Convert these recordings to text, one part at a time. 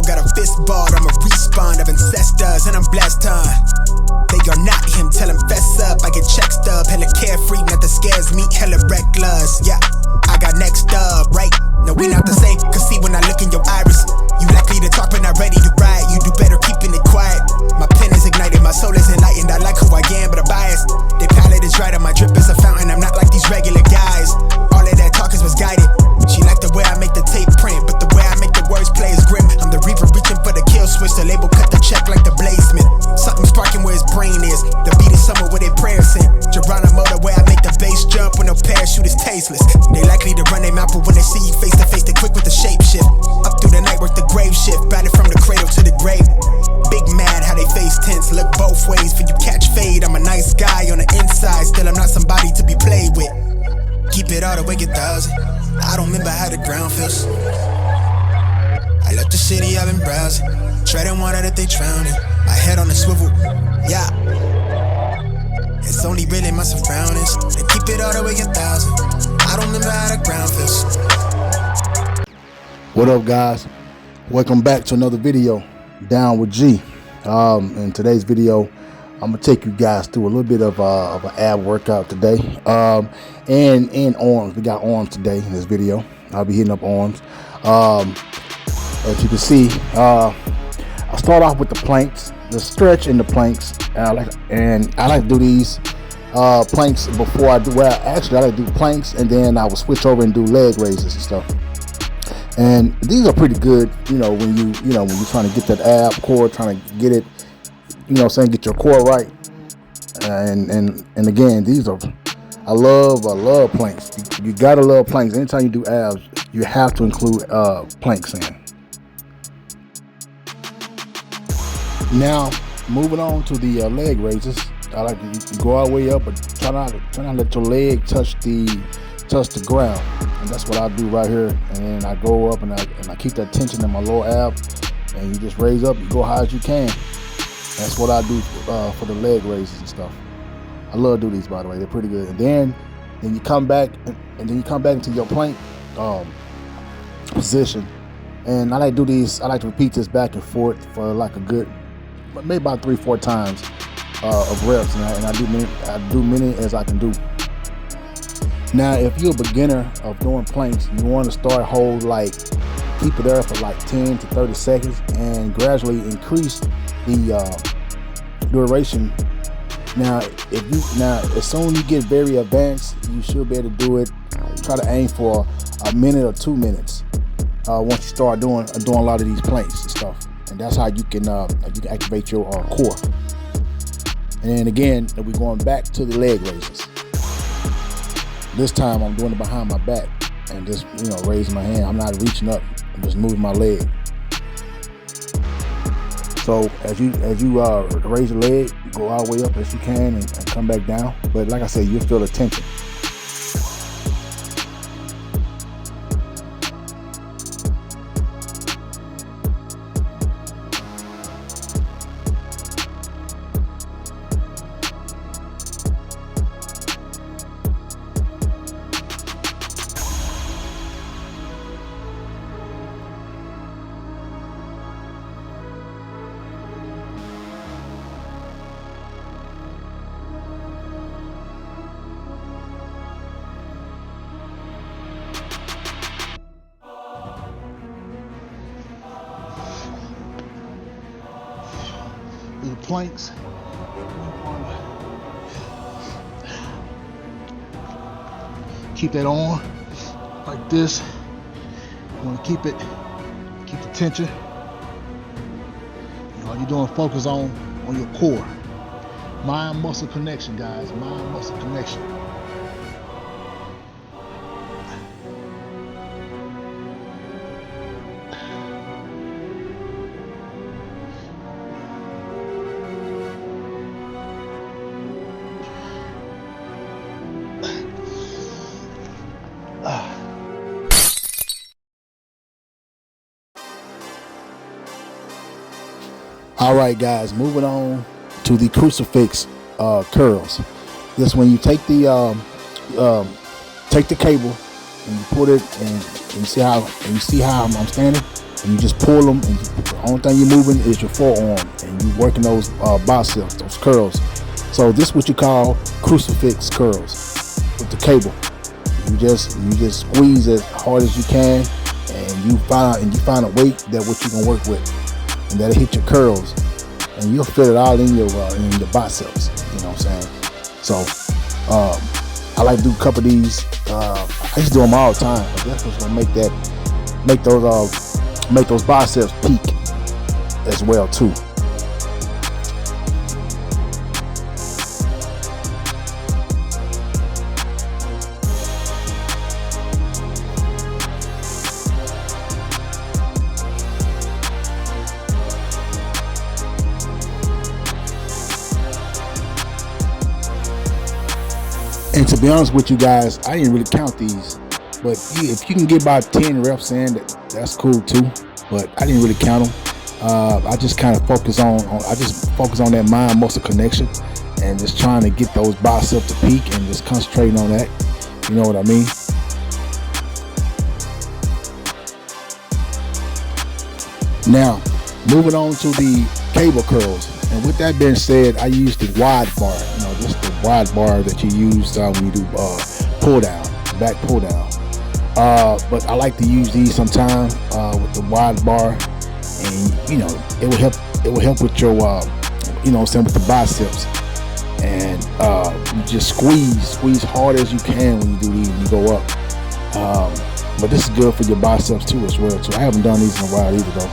got a fist balled, I'm a respawn of ancestors, and I'm blessed, They are not him, tell him fess up, I get check stub, hella carefree, nothing scares me, hella reckless, yeah. I got next up, right? No, we not the same, cause see when I look in your iris, you likely to talk but not ready to ride, you do better keeping it quiet. My pen is ignited, my soul is enlightened, I like who I am, but I'm biased. They palette is right, and my drip is a fountain, I'm not like these regular guys. All of that talk is misguided. She like the way I make the tape print, but the way I make the words play is grim. I'm the reaper reaching for the kill switch, the label cut the check like the bladesmith. Something sparking where his brain is, the beat is somewhere where they prayers in. Geronimo, the way I make the bass jump when no parachute is tasteless. They likely to run their mouth, but when they see you face to face, they quick with the shape shift. Up through the night, work the grave shift, batted from the cradle to the grave. Big mad how they face tense, look both ways for you catch fade. I'm a nice guy on the inside, still I'm not somebody to be played with. Keep it all the way 1,000. I don't remember how the ground feels. I left the city, I've been browsing, treading water that they drowning. My head on the swivel, yeah. It's only really my surroundings. They keep it all the way 1,000. I don't remember how the ground feels. What up, guys? Welcome back to another video, Down with G. In today's video, I'm gonna take you guys through a little bit of an ab workout today, and arms. We got arms today in this video. I'll be hitting up arms. As you can see, I'll start off with the planks, the stretch in the planks. I like to do these planks before I do. Well, actually, I like to do planks, and then I will switch over and do leg raises and stuff. And these are pretty good, when you're trying to get that ab core, trying to get it, get your core right. And again, these are, I love planks. You gotta love planks. Anytime you do abs, you have to include planks in. Now, moving on to the leg raises. I like to go all the way up, but try not to let your leg touch the ground. And that's what I do right here. And then I go up and I keep that tension in my lower ab, and you just raise up, you go high as you can. That's what I do for the leg raises and stuff. I love to do these, by the way. They're pretty good. And then you come back, and then you come back into your plank position. And I like to do these. I like to repeat this back and forth for like a good, maybe about 3-4 times of reps. And I do many as I can do. Now, if you're a beginner of doing planks, you want to start hold keep it there for like 10 to 30 seconds and gradually increase the duration. Now, as soon as you get very advanced, you should be able to do it. Try to aim for a minute or 2 minutes once you start doing a lot of these planks and stuff. And that's how you can activate your core. And then again, we're going back to the leg raises. This time I'm doing it behind my back and just raising my hand. I'm not reaching up. I'm just moving my leg. So as you raise your leg, go all the way up as you can and come back down. But like I said, you'll feel the tension. The planks. Keep that on like this. You want to keep the tension. All you're doing, focus on your core. Mind muscle connection, guys. Mind muscle connection. All right, guys, moving on to the crucifix curls. This when you take the cable and you put it and you see how I'm standing, and you just pull them, and the only thing you're moving is your forearm, and you're working those biceps, those curls. So this is what you call crucifix curls with the cable. You just squeeze as hard as you can, and you find a weight that what you can work with, and that'll hit your curls, and you'll feel it all in your biceps. You know what I'm saying? So I like to do a couple of these. I used to do them all the time, but that's what's gonna make those biceps peak as well too. And to be honest with you guys, I didn't really count these, but if you can get about 10 reps in, that's cool too. But I didn't really count them. I just kind of focus on that mind muscle connection, and just trying to get those biceps to peak, and just concentrating on that. You know what I mean? Now, moving on to the cable curls. And with that being said, I use the wide bar. Just the wide bar that you use when you do pull down, back pull down. But I like to use these sometimes with the wide bar, and it will help. It will help with your, with the biceps. And you just squeeze hard as you can when you do these. When you go up. But this is good for your biceps too as well. So I haven't done these in a while either though.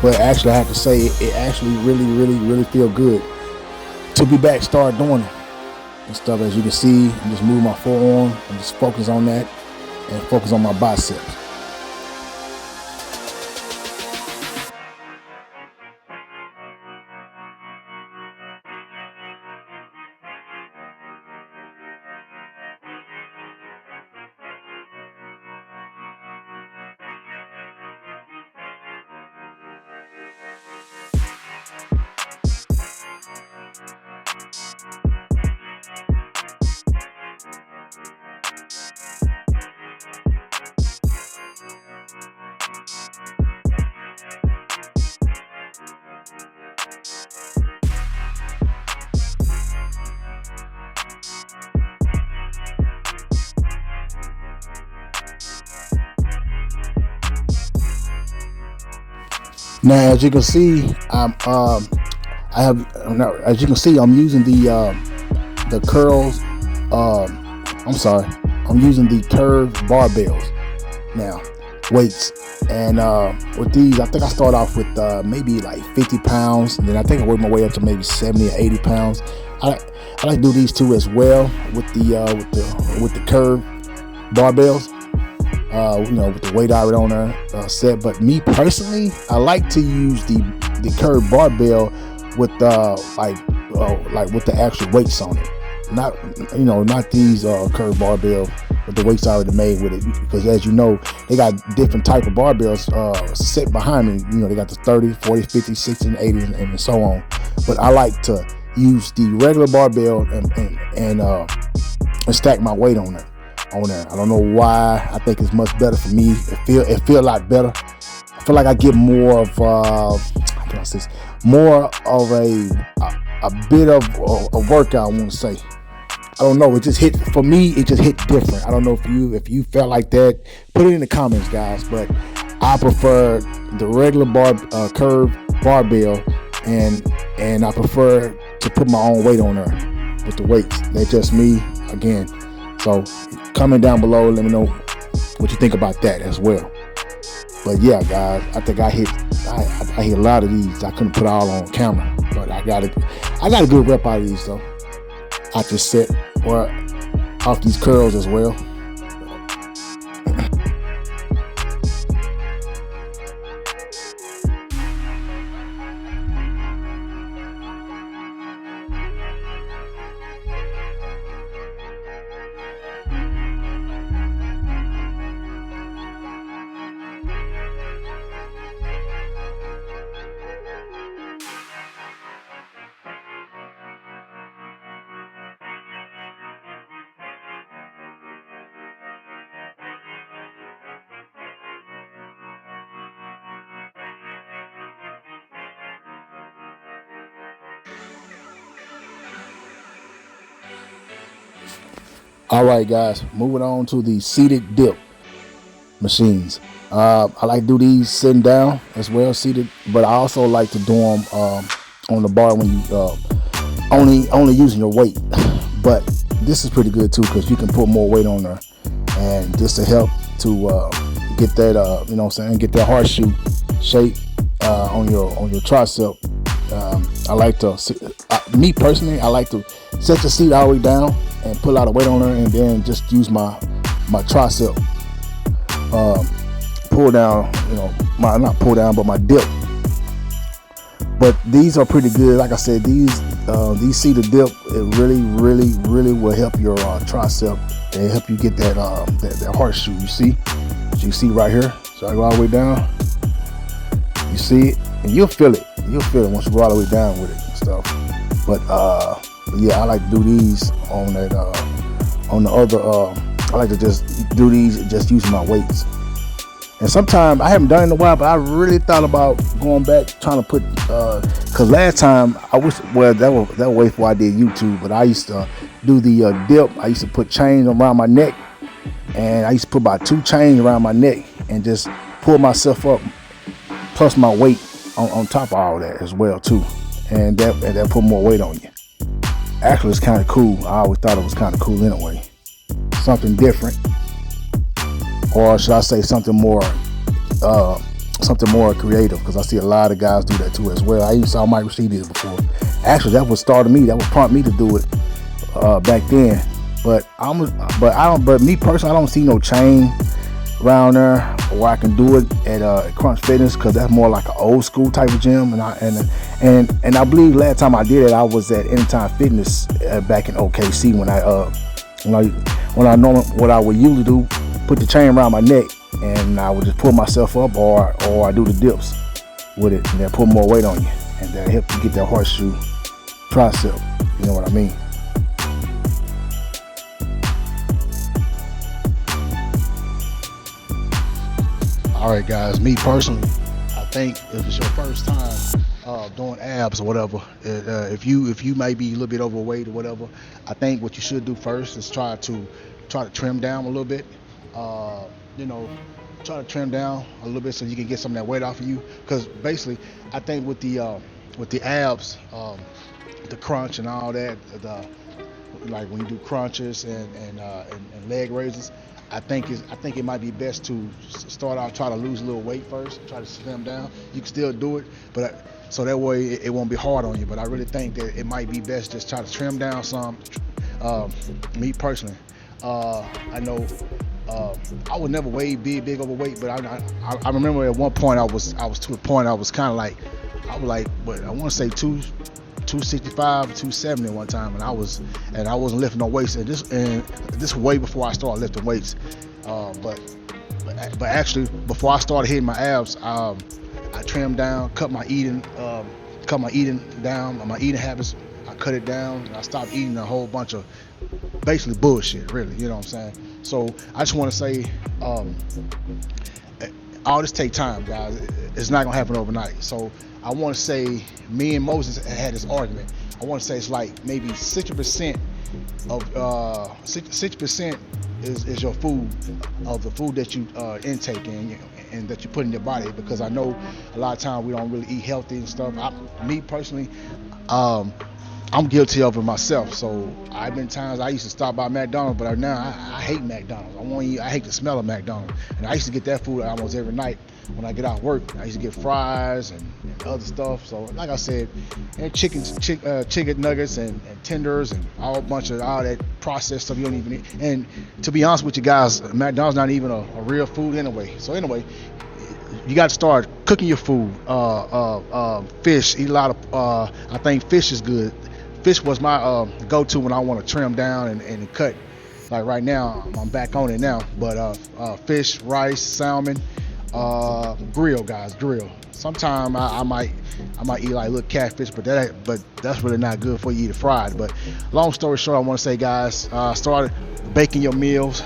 But actually, I have to say, it actually really feel good to be back, start doing them and stuff. As you can see, I'm just moving my forearm and just focus on that and focus on my biceps. Now, as you can see, I'm using the curls. I'm using the curved barbells now, weights, and with these, I think I start off with maybe like 50 pounds, and then I think I work my way up to maybe 70 or 80 pounds. I like to do these two as well with the curved barbells. With the weight already on there set. But me personally, I like to use the curved barbell with with the actual weights on it. Not these curved barbell with the weights already made with it, because as you know, they got different type of barbells set behind me. They got the 30, 40, 50, 60, and 80, and so on. But I like to use the regular barbell and stack my weight on there. I don't know why. I think it's much better for me. It feel a lot better. I feel like I get more of more of a bit of a workout. I want to say. I don't know. It just hit for me. It just hit different. I don't know if you felt like that. Put it in the comments, guys. But I prefer the regular curved barbell, and I prefer to put my own weight on there with the weights. That's just me again. So comment down below, let me know what you think about that as well. But yeah, guys, I think I hit a lot of these. I couldn't put all on camera, but I got a good rep out of these though. I just set or off these curls as well. All right, guys, moving on to the seated dip machines. I like to do these sitting down as well, seated, but I also like to do them on the bar when you only using your weight. But this is pretty good too because you can put more weight on there, and just to help to get that you know what I'm saying, get that horseshoe shape on your tricep. I like to, me personally, I like to set the seat all the way down and put a lot of weight on there, and then just use my tricep pull down, you know, not pull down, but my dip. But these are pretty good. Like I said, these seated dip, it really will help your tricep and help you get that horseshoe. You see, as you see right here. So I go all the way down. You see it, and you'll feel it. You'll feel it once you go all the way down with it and stuff. But yeah, I like to do these on that on the other. I like to just do these just using my weights. And sometimes I haven't done it in a while, but I really thought about going back trying to put because last time I wish, well, that was way before I did YouTube, but I used to do the dip. I used to put chains around my neck, and I used to put about 2 chains around my neck and just pull myself up, plus my weight on top of all that as well too, and that put more weight on you. Actually, it's kind of cool. I always thought it was kind of cool anyway, something different. Or should I say something more creative? Because I see a lot of guys do that too as well. I even saw Mike Rashid did it before. Actually, that would start me. That would prompt me to do it back then. But me personally, I don't see no chain around there where I can do it at Crunch Fitness, because that's more like an old school type of gym. And I believe last time I did it, I was at Anytime Fitness back in OKC when what I would usually do. Put the chain around my neck, and I would just pull myself up, or I do the dips with it, and then put more weight on you, and that help you get that horseshoe tricep. You know what I mean? All right, guys. Me personally, I think if it's your first time doing abs or whatever, if you might be a little bit overweight or whatever, I think what you should do first is try to trim down a little bit. Try to trim down a little bit so you can get some of that weight off of you. Because basically, I think with the abs, the crunch and all that, like when you do crunches and leg raises, I think it might be best to start out, try to lose a little weight first, try to slim down. You can still do it, but so that way it won't be hard on you. But I really think that it might be best just try to trim down some. Me personally, I know. I would never weigh big overweight, but I remember at one point I was to a point I was kind of like, but I want to say 265, 270 one time, and I wasn't lifting no weights, and this way before I started lifting weights. But actually before I started hitting my abs, I trimmed down, cut my eating down, my eating habits. I cut it down, and I stopped eating a whole bunch of basically bullshit, really, you know what I'm saying? So I just want to say, all this take time, guys. It's not gonna happen overnight. So I want to say, me and Moses had this argument. I want to say it's like maybe 60% of 60% is your food, of the food that you intake and that you put in your body. Because I know a lot of times we don't really eat healthy and stuff. Me personally, I'm guilty of it myself. So I've been times I used to stop by McDonald's, but now I hate McDonald's. I hate the smell of McDonald's. And I used to get that food almost every night when I get out of work. I used to get fries and other stuff. So like I said, and chicken nuggets and tenders and a whole bunch of all that processed stuff you don't even eat. And to be honest with you guys, McDonald's not even a real food anyway. So anyway, you got to start cooking your food. Fish, eat a lot of, I think fish is good. Fish was my go-to when I want to trim down and cut. Like right now, I'm back on it now. But fish, rice, salmon, grill, guys, grill. Sometimes I might eat like little catfish, but that's really not good for you. Eat it fried. But long story short, I want to say, guys, start baking your meals.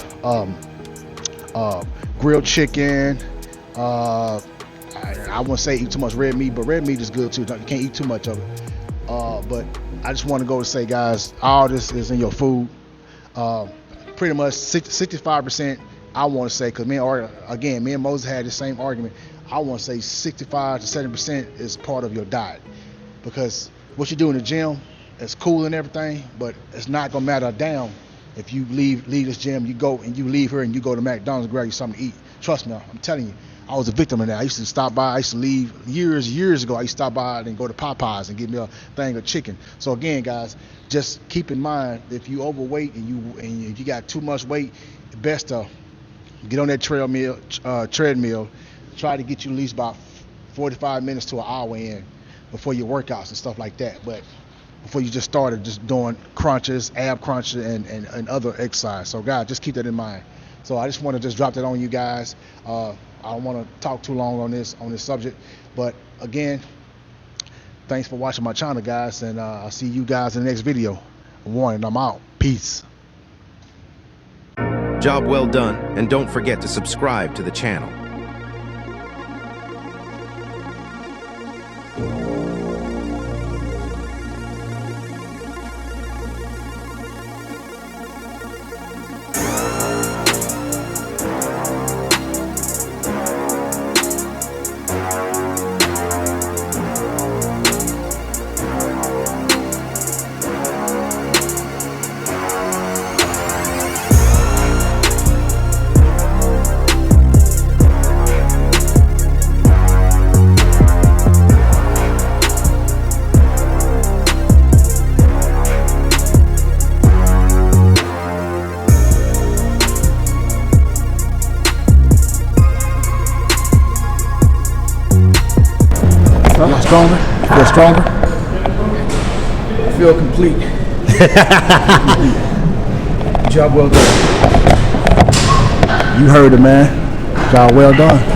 Grilled chicken. I wouldn't say eat too much red meat, but red meat is good too. You can't eat too much of it. But I just want to go to say, guys, all this is in your food. pretty much 65%. I want to say, because me and Moses had the same argument. I want to say 65 to 70% is part of your diet, because what you do in the gym is cool and everything, but it's not gonna matter a damn if you leave this gym, you leave here and you go to McDonald's and grab you something to eat. Trust me, I'm telling you, I was a victim of that. I used to stop by. I used to leave years ago. I used to stop by and go to Popeyes and get me a thing of chicken. So again, guys, just keep in mind, if you overweight and you got too much weight, best to get on that treadmill. Try to get you at least about 45 minutes to an hour in before your workouts and stuff like that. But before you just started just doing crunches, ab crunches, and other exercise. So guys, just keep that in mind. So I just want to just drop that on you guys. I don't want to talk too long on this subject, but again, thanks for watching my channel, guys, and I'll see you guys in the next video. Warning, I'm out. Peace. Job well done, and don't forget to subscribe to the channel. Stronger? Feel stronger? I feel complete. Job well done. You heard it, man. Job well done.